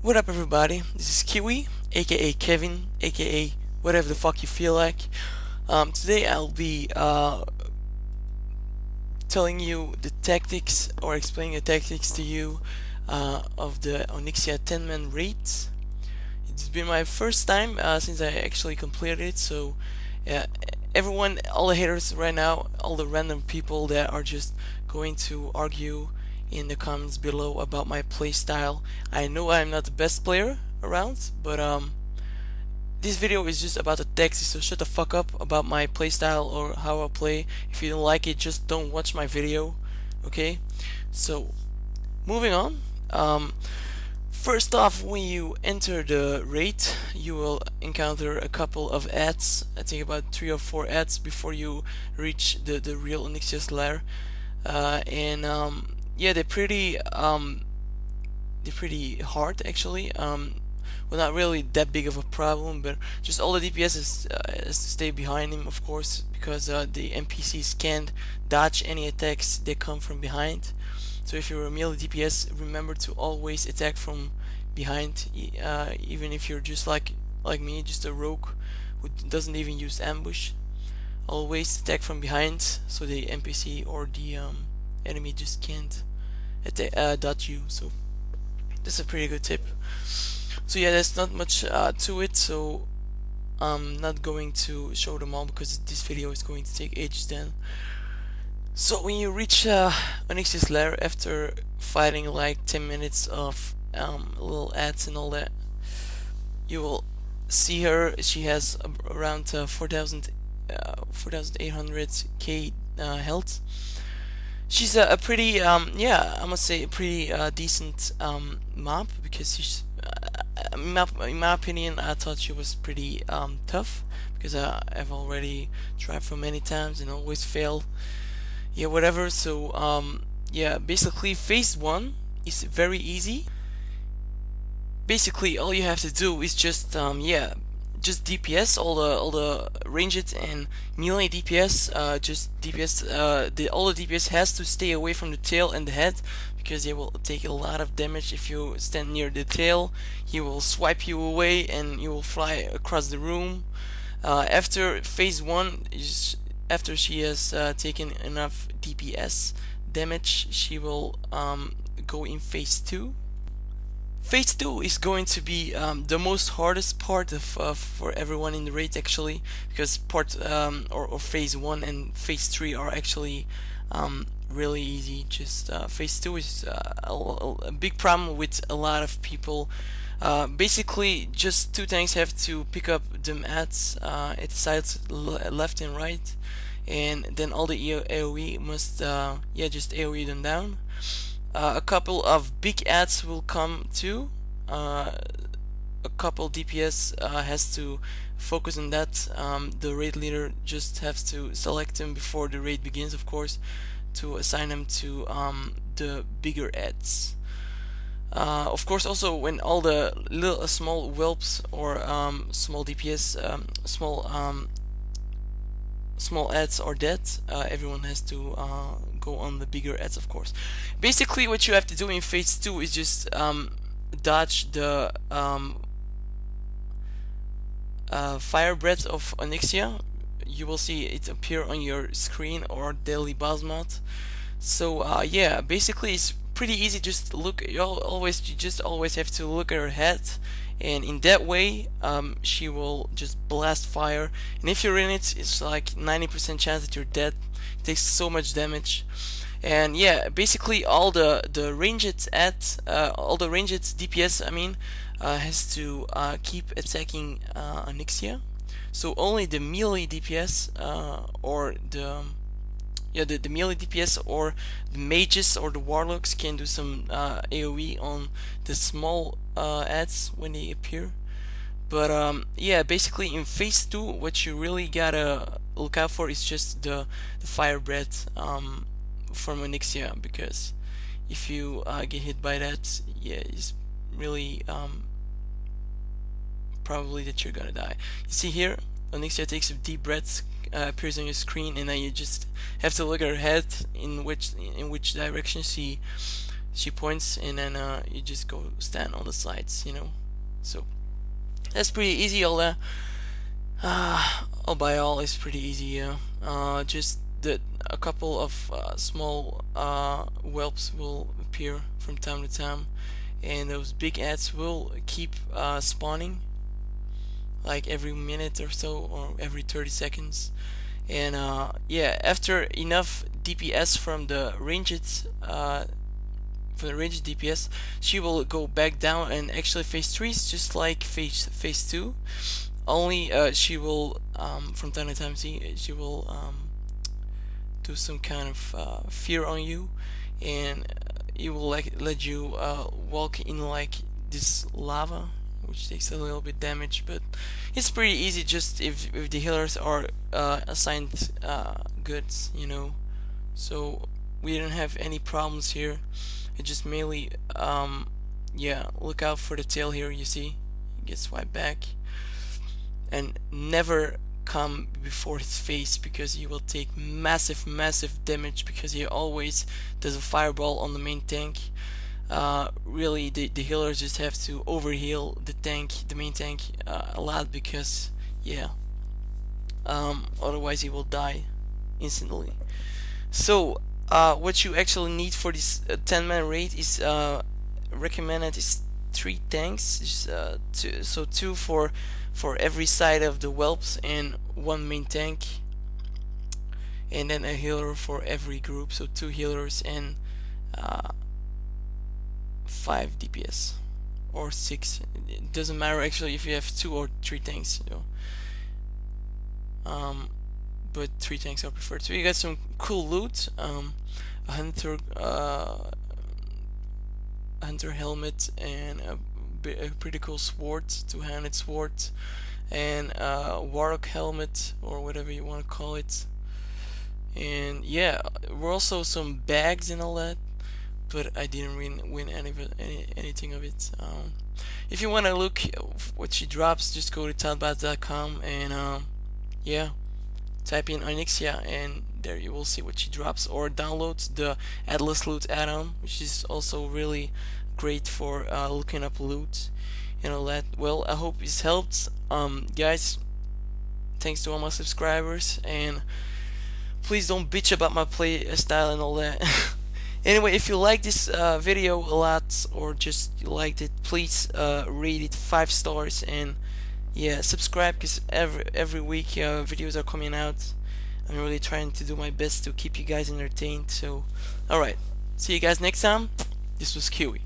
What up, everybody? This is Kiwii, aka Kevin, aka whatever the fuck you feel like. Today I'll be telling you the tactics or explaining the tactics to you of the Onyxia 10-man raid. It's been my first time since I actually completed it, so uh, everyone, all the haters right now, all the random people that are just going to argue in the comments below about my playstyle. I know I'm not the best player around, but this video is just about the text, so shut the fuck up about my playstyle or how I play. If you don't like it, just don't watch my video, okay? So, moving on. First off, when you enter the raid, you will encounter a couple of ads. I think about 3 or 4 ads before you reach the real Onyxia's lair. Yeah, they're pretty hard actually. Well, not really that big of a problem, but just all the DPS has to stay behind him, of course, because the NPCs can't dodge any attacks that come from behind. So if you're a melee DPS, remember to always attack from behind, even if you're just like me, just a rogue who doesn't even use ambush. Always attack from behind, so the NPC or the enemy just can't dodge you. So that's a pretty good tip. So yeah, there's not much to it, so I'm not going to show them all because this video is going to take ages then. So when you reach Onyxia's lair after fighting like 10 minutes of little ads and all that, you will see her. She has around 4,800k health. She's a pretty yeah, I must say a pretty decent mob, because she's in my opinion, I thought she was pretty tough, because I've already tried for many times and always failed. Yeah, whatever. So yeah, basically phase 1 is very easy. Basically all you have to do is just yeah, just DPS all the ranged and melee DPS. Just DPS. All the DPS has to stay away from the tail and the head, because they will take a lot of damage if you stand near the tail. He will swipe you away and you will fly across the room. After phase 1 is after she has taken enough DPS damage, she will go in phase 2. Phase 2 is going to be the most hardest part of for everyone in the raid actually, because or phase 1 and phase 3 are actually really easy. Just phase 2 is a big problem with a lot of people. Basically just 2 tanks have to pick up them at the sides left and right, and then all the AoE must yeah, just AoE them down. A couple of big ads will come too. A couple DPS has to focus on that. The raid leader just has to select them before the raid begins, of course, to assign them to the bigger ads. Of course, also when all the little small whelps or small DPS, small ads are dead, everyone has to go on the bigger ads, of course. Basically what you have to do in phase 2 is just dodge the fire breath of Onyxia. You will see it appear on your screen or daily boss mod. So yeah, basically it's pretty easy. Just look, you just always have to look at her head, and in that way she will just blast fire, and if you're in it, it's like 90% chance that you're dead. It takes so much damage. And yeah, basically all the ranged all the ranged DPS, I mean, has to keep attacking Onyxia. So only the melee DPS or the melee DPS or the mages or the warlocks can do some AoE on the small ads when they appear. But yeah, basically in phase 2 what you really gotta look out for is just the fire breath from Onyxia, because if you get hit by that, yeah, it's really probably that you're gonna die. You see here, Onyxia takes a deep breath, appears on your screen, and then you just have to look at her head in which direction she she points, and then you just go stand on the sides, you know. So that's pretty easy. All by all is pretty easy. Yeah. Just that a couple of small whelps will appear from time to time, and those big ads will keep spawning like every minute or so, or every 30 seconds. And yeah, after enough DPS from the ranged DPS, she will go back down and actually phase 3 is just like phase 2. Only she will from time to time she will do some kind of fear on you, and it will like let you walk in like this lava, which takes a little bit damage, but it's pretty easy just if the healers are assigned goods, you know. So we didn't have any problems here. It just mainly yeah, look out for the tail here. You see, it gets wiped back, and never come before his face, because he will take massive damage, because he always does a fireball on the main tank. Really, the healers just have to overheal the main tank a lot, because yeah, otherwise he will die instantly. So what you actually need for this 10-man raid is recommended is 3 tanks, two for every side of the whelps, and 1 main tank, and then a healer for every group, so 2 healers and 5 DPS or 6. It doesn't matter actually if you have 2 or 3 tanks, you know. But 3 tanks are preferred. So you got some cool loot, a hunter helmet, and a pretty cool sword, 2-handed sword, and a warlock helmet, or whatever you want to call it. And yeah, we're also some bags and all that, but I didn't win anything of it. If you want to look what she drops, just go to talbot.com and yeah, type in Onyxia, and there you will see what she drops, or download the Atlas Loot add-on, which is also really great for looking up loot and all that. Well, I hope this helped, guys. Thanks to all my subscribers, and please don't bitch about my play style and all that. Anyway, if you like this video a lot, or just you liked it, please rate it 5 stars, and yeah, subscribe, because every week videos are coming out. I'm really trying to do my best to keep you guys entertained. So alright, see you guys next time. This was Kiwii.